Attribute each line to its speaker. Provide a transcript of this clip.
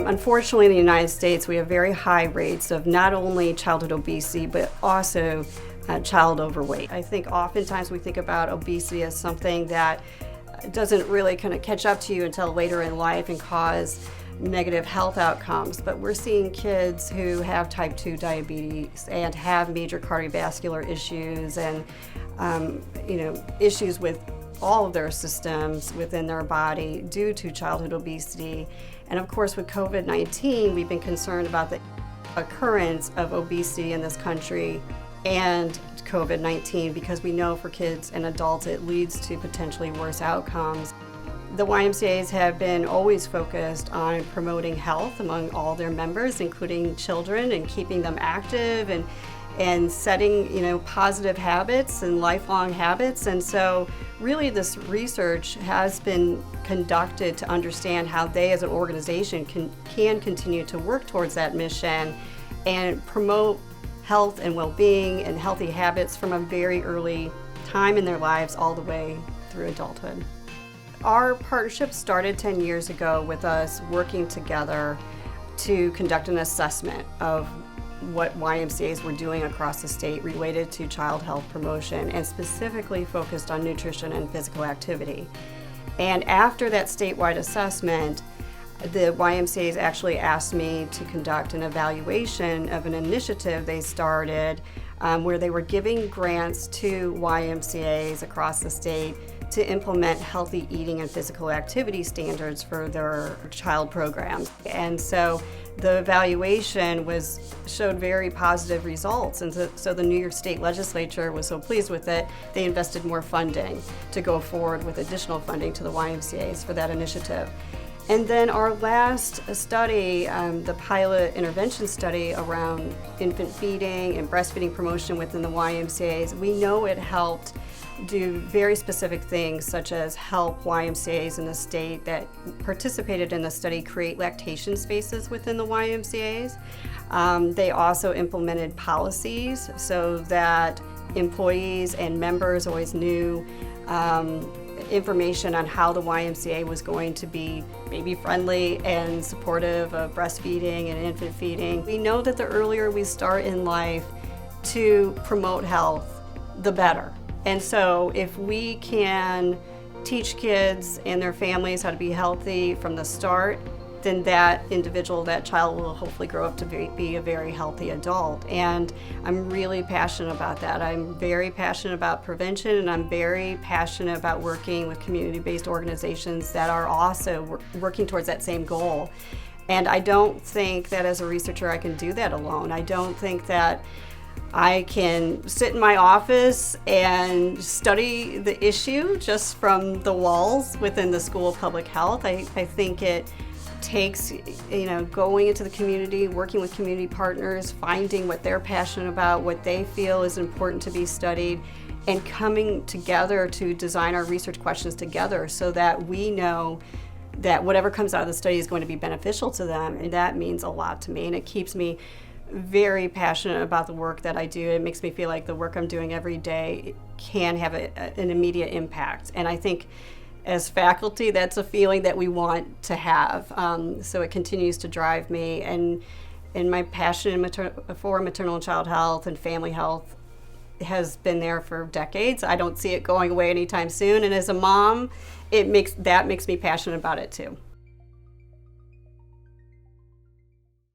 Speaker 1: Unfortunately, in the United States, we have very high rates of not only childhood obesity, but also child overweight. I think oftentimes we think about obesity as something that doesn't really kind of catch up to you until later in life and cause negative health outcomes. But we're seeing kids who have type 2 diabetes and have major cardiovascular issues and issues with all of their systems within their body due to childhood obesity. And of course, with COVID-19, we've been concerned about the occurrence of obesity in this country and COVID-19 because we know for kids and adults it leads to potentially worse outcomes. The YMCAs have been always focused on promoting health among all their members, including children, and keeping them active and setting positive habits and lifelong habits. And so really this research has been conducted to understand how they as an organization can continue to work towards that mission and promote health and well-being and healthy habits from a very early time in their lives all the way through adulthood. Our partnership started 10 years ago with us working together to conduct an assessment of what YMCAs were doing across the state related to child health promotion and specifically focused on nutrition and physical activity. And after that statewide assessment, the YMCAs actually asked me to conduct an evaluation of an initiative they started where they were giving grants to YMCAs across the state to implement healthy eating and physical activity standards for their child programs. And so the evaluation showed very positive results, and so the New York State Legislature was so pleased with it, they invested more funding to go forward with additional funding to the YMCAs for that initiative. And then our last study, the pilot intervention study around infant feeding and breastfeeding promotion within the YMCAs, we know it helped do very specific things such as help YMCAs in the state that participated in the study create lactation spaces within the YMCAs. They also implemented policies so that employees and members always knew information on how the YMCA was going to be baby friendly and supportive of breastfeeding and infant feeding. We know that the earlier we start in life to promote health, the better. And so if we can teach kids and their families how to be healthy from the start, then that individual, that child will hopefully grow up to be a very healthy adult. And I'm really passionate about that. I'm very passionate about prevention, and I'm very passionate about working with community-based organizations that are also working towards that same goal. And I don't think that as a researcher I can do that alone. I don't think that I can sit in my office and study the issue just from the walls within the School of Public Health. I think it takes going into the community, working with community partners, finding what they're passionate about, what they feel is important to be studied, and coming together to design our research questions together so that we know that whatever comes out of the study is going to be beneficial to them. And that means a lot to me, and it keeps me very passionate about the work that I do. It makes me feel like the work I'm doing every day can have an immediate impact. And I think as faculty, that's a feeling that we want to have. So it continues to drive me, and my passion for maternal and child health and family health has been there for decades. I don't see it going away anytime soon. And as a mom, that makes me passionate about it too.